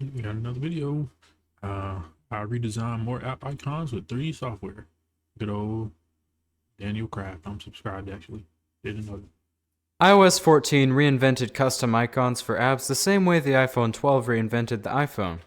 We got another video. I redesigned more app icons with 3D software. Good old Daniel Craft. I'm subscribed actually. Didn't know that. iOS 14 reinvented custom icons for apps the same way the iPhone 12 reinvented the iPhone.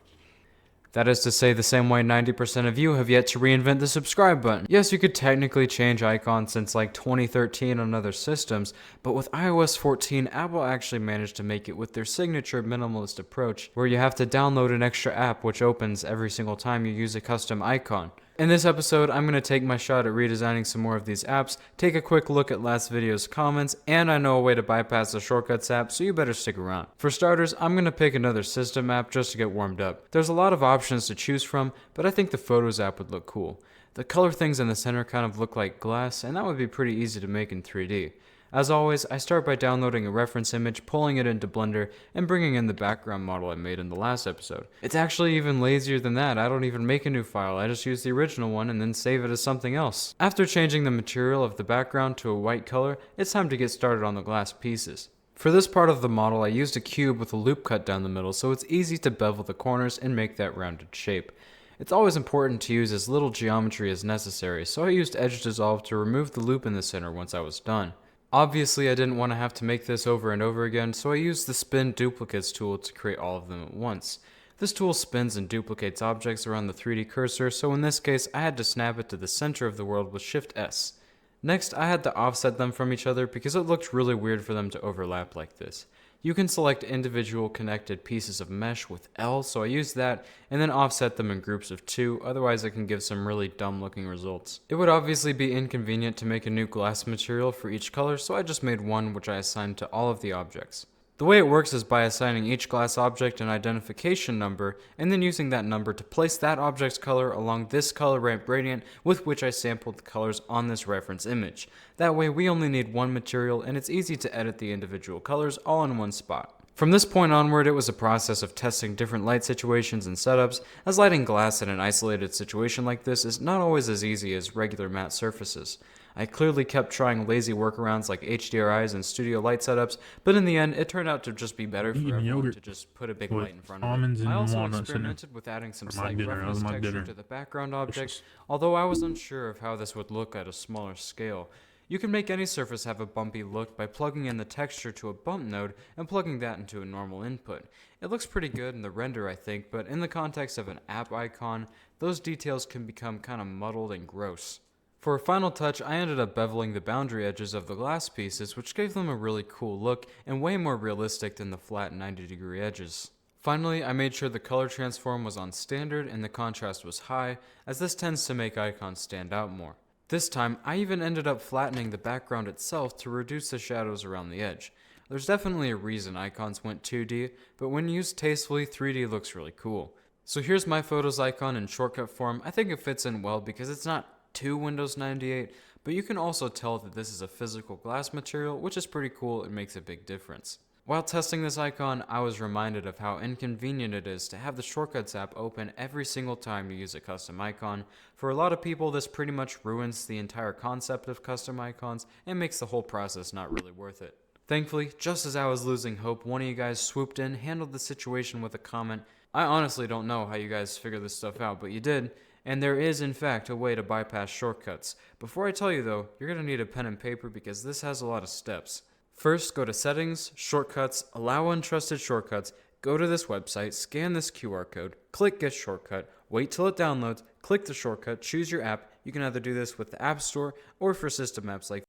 That is to say, the same way 90% of you have yet to reinvent the subscribe button. Yes, you could technically change icons since like 2013 on other systems, but with iOS 14, Apple actually managed to make it with their signature minimalist approach, where you have to download an extra app which opens every single time you use a custom icon. In this episode, I'm going to take my shot at redesigning some more of these apps, take a quick look at last video's comments, and I know a way to bypass the Shortcuts app, so you better stick around. For starters, I'm going to pick another system app just to get warmed up. There's a lot of options to choose from, but I think the Photos app would look cool. The color things in the center kind of look like glass, and that would be pretty easy to make in 3D. As always, I start by downloading a reference image, pulling it into Blender, and bringing in the background model I made in the last episode. It's actually even lazier than that. I don't even make a new file, I just use the original one and then save it as something else. After changing the material of the background to a white color, it's time to get started on the glass pieces. For this part of the model, I used a cube with a loop cut down the middle, so it's easy to bevel the corners and make that rounded shape. It's always important to use as little geometry as necessary, so I used Edge Dissolve to remove the loop in the center once I was done. Obviously, I didn't want to have to make this over and over again, so I used the Spin Duplicates tool to create all of them at once. This tool spins and duplicates objects around the 3D cursor, so in this case, I had to snap it to the center of the world with Shift S. Next, I had to offset them from each other because it looked really weird for them to overlap like this. You can select individual connected pieces of mesh with L, so I used that, and then offset them in groups of 2, otherwise it can give some really dumb looking results. It would obviously be inconvenient to make a new glass material for each color, so I just made one which I assigned to all of the objects. The way it works is by assigning each glass object an identification number, and then using that number to place that object's color along this color ramp gradient with which I sampled the colors on this reference image. That way we only need one material, and it's easy to edit the individual colors all in one spot. From this point onward, it was a process of testing different light situations and setups, as lighting glass in an isolated situation like this is not always as easy as regular matte surfaces. I clearly kept trying lazy workarounds like HDRIs and studio light setups, but in the end, it turned out to just be better for Eating everyone yogurt to just put a big with light in front of it. almonds I and also walnuts in it experimented with adding some for my slight dinner. That roughness was my texture dinner. to the background object, Delicious. although I was unsure of how this would look at a smaller scale. You can make any surface have a bumpy look by plugging in the texture to a bump node and plugging that into a normal input. It looks pretty good in the render, I think, but in the context of an app icon, those details can become kind of muddled and gross. For a final touch, I ended up beveling the boundary edges of the glass pieces, which gave them a really cool look and way more realistic than the flat 90-degree edges. Finally, I made sure the color transform was on standard and the contrast was high, as this tends to make icons stand out more. This time, I even ended up flattening the background itself to reduce the shadows around the edge. There's definitely a reason icons went 2D, but when used tastefully, 3D looks really cool. So here's my Photos icon in shortcut form. I think it fits in well because it's not too Windows 98, but you can also tell that this is a physical glass material, which is pretty cool and makes a big difference. While testing this icon, I was reminded of how inconvenient it is to have the Shortcuts app open every single time you use a custom icon. For a lot of people, this pretty much ruins the entire concept of custom icons and makes the whole process not really worth it. Thankfully, just as I was losing hope, one of you guys swooped in, handled the situation with a comment. I honestly don't know how you guys figure this stuff out, but you did, and there is in fact a way to bypass shortcuts. Before I tell you though, you're going to need a pen and paper because this has a lot of steps. First, go to Settings, Shortcuts, Allow Untrusted Shortcuts, go to this website, scan this QR code, click Get Shortcut, wait till it downloads, click the shortcut, choose your app. You can either do this with the App Store or for system apps like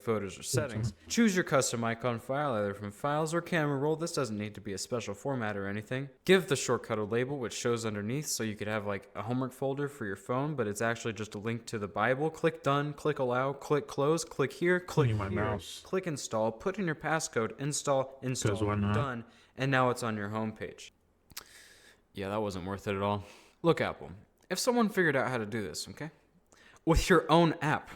Photos or Settings. Choose your custom icon file either from Files or Camera Roll. This doesn't need to be a special format or anything. Give the shortcut a label which shows underneath, so you could have like a homework folder for your phone, but it's actually just a link to the Bible. Click Done, click Allow, click Close, click here, click Cleaning my here, mouse. click Install, put in your passcode, install, Why not? done, and now it's on your home page. Yeah, that wasn't worth it at all. Look, Apple, if someone figured out how to do this, okay, with your own app,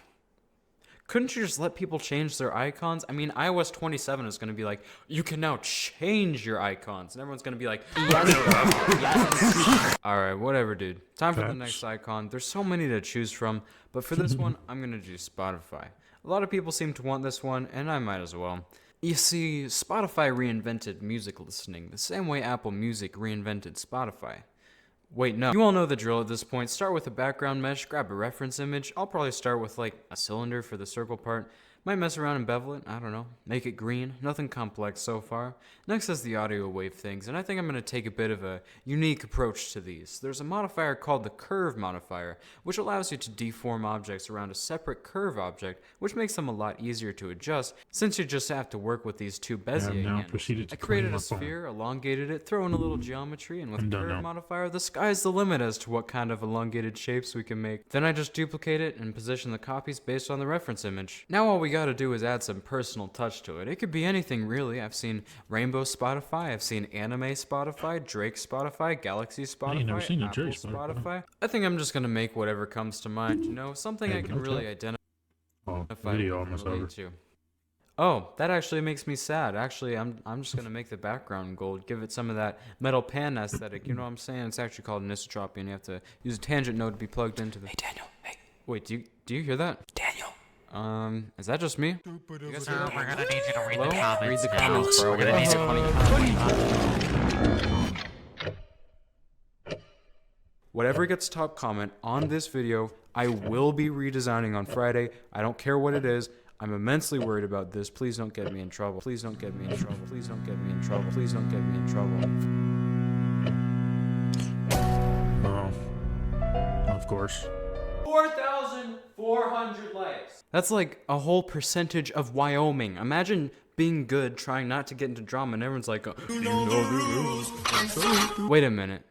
couldn't you just let people change their icons? I mean, iOS 27 is going to be like, you can now change your icons. And everyone's going to be like, yes. Alright, whatever, dude. Time for the Facts. next icon. There's so many to choose from, but for this one, I'm going to do Spotify. A lot of people seem to want this one, and I might as well. You see, Spotify reinvented music listening the same way Apple Music reinvented Spotify. Wait, no. You all know the drill at this point. Start with a background mesh, grab a reference image. I'll probably start with like a cylinder for the circle part. Might mess around and bevel it, I don't know. Make it green, nothing complex so far. Next is the audio wave things, and I think I'm going to take a bit of a unique approach to these. There's a modifier called the curve modifier, which allows you to deform objects around a separate curve object, which makes them a lot easier to adjust, since you just have to work with these two Bezier now handles. proceeded to I created clean a my phone. sphere, elongated it, throw in a little geometry, and with I'm the done curve now. modifier, the sky's the limit as to what kind of elongated shapes we can make. Then I just duplicate it and position the copies based on the reference image. Now all we gotta do is add some personal touch to it. It could be anything really. I've seen Rainbow Spotify, I've seen Anime Spotify, Drake Spotify, Galaxy Spotify, ain't never seen a Apple Drake Spotify. Spotify. I think I'm just gonna make whatever comes to mind, you know, something Hey, I but can no really cap. identify Oh, with video and almost relate over. to. Oh, that actually makes me sad. Actually, I'm just gonna make the background gold, give it some of that metal pan aesthetic. You know what I'm saying? It's actually called anisotropy, and you have to use a tangent node to be plugged into the. Hey Daniel, hey. Wait, do you hear that? Daniel. Is that just me? You guys hear that? We're gonna need you to read Hello? the comments. Read the now. comments, bro. We're gonna need you. Whatever gets top comment on this video, I will be redesigning on Friday. I don't care what it is. I'm immensely worried about this. Please don't get me in trouble. Please don't get me in trouble. Please don't get me in trouble. Please don't get me in trouble. Of course. 4,400 likes. That's like a whole percentage of Wyoming. Imagine being good, trying not to get into drama, and everyone's like, you know the rules. Wait a minute.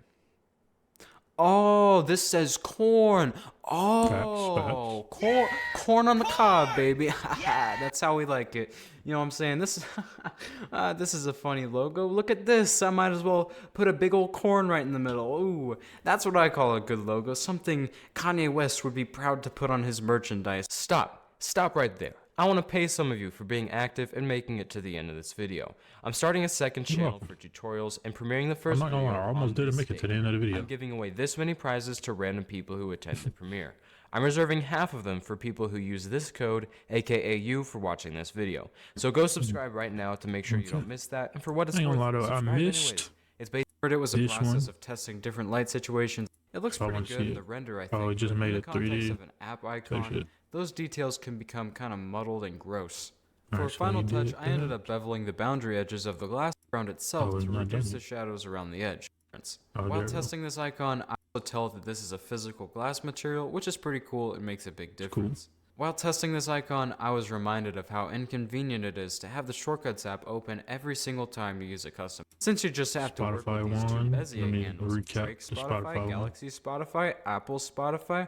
Oh, this says corn. Oh, corn on the cob, baby. That's how we like it. You know what I'm saying? This is a funny logo. Look at this. I might as well put a big old corn right in the middle. Ooh, that's what I call a good logo. Something Kanye West would be proud to put on his merchandise. Stop right there. I want to pay some of you for being active and making it to the end of this video. I'm starting a second channel for tutorials and premiering the first I'm not gonna video lie, I on almost didn't this make it to day. the end of the video. I'm giving away this many prizes to random people who attend the premiere. I'm reserving half of them for people who use this code, aka you, for watching this video. So go subscribe right now to make sure you don't miss that. And for what it's I ain't worth, gonna lie though, I subscribe anyways. missed It's basically it was a this process one. of testing different light situations. It looks So I pretty wanna good see in it. the render, I think. Oh, it just but made in it the context 3D. of an app Type icon, shit. those details can become kind of muddled and gross. For a Alright, so final you touch, did I ended that. up beveling the boundary edges of the glass around itself Oh, it's to not reduce done the yet. shadows around the edge. Oh, While there we go. testing this icon, I also tell that this is a physical glass material, which is pretty cool and makes a big cool. difference. While testing this icon, I was reminded of how inconvenient it is to have the Shortcuts app open every single time you use a custom. Since you just have to work Spotify with these two one. Bezier Let me handles, recap Drake the Spotify, Spotify one. Galaxy Spotify, Apple Spotify.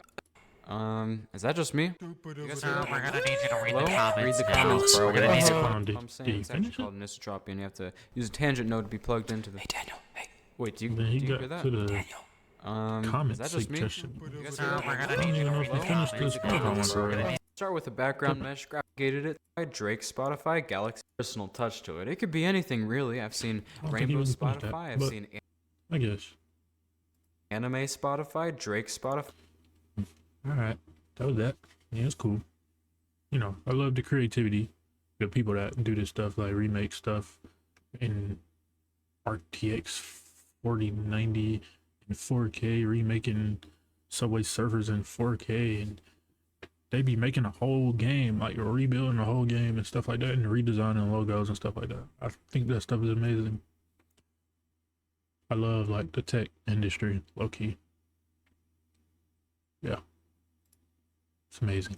Is that just me? You guys hear that? We're gonna need you to read Hello? the comments. Read the now. comments, bro. We're gonna need you. Did I'm saying he it's actually finish called it? anisotropy, and you have to use a tangent node to be plugged into the. Hey Daniel, hey. Wait, do you Then he hear got that? to the Is that just me? suggestion. You guys So hear that? we're gonna I don't need you even to know read if the he finished comments. this now. Spotify We're one, gonna bro. need Start with a background mesh, propagated it, Drake, Spotify, Galaxy, personal touch to it. It could be anything really. I've seen don't think he Rainbow really finished that, Spotify, I've but- seen I guess. Anime Spotify, Drake Spotify. Alright. That was that. Yeah, it's cool. You know, I love the creativity. The people that do this stuff, like remake stuff in RTX 4090 and 4K, remaking Subway Surfers in 4K, and they be making a whole game, like rebuilding the whole game and stuff like that, and redesigning logos and stuff like that. I think that stuff is amazing. I love like the tech industry, low key. Yeah. It's amazing.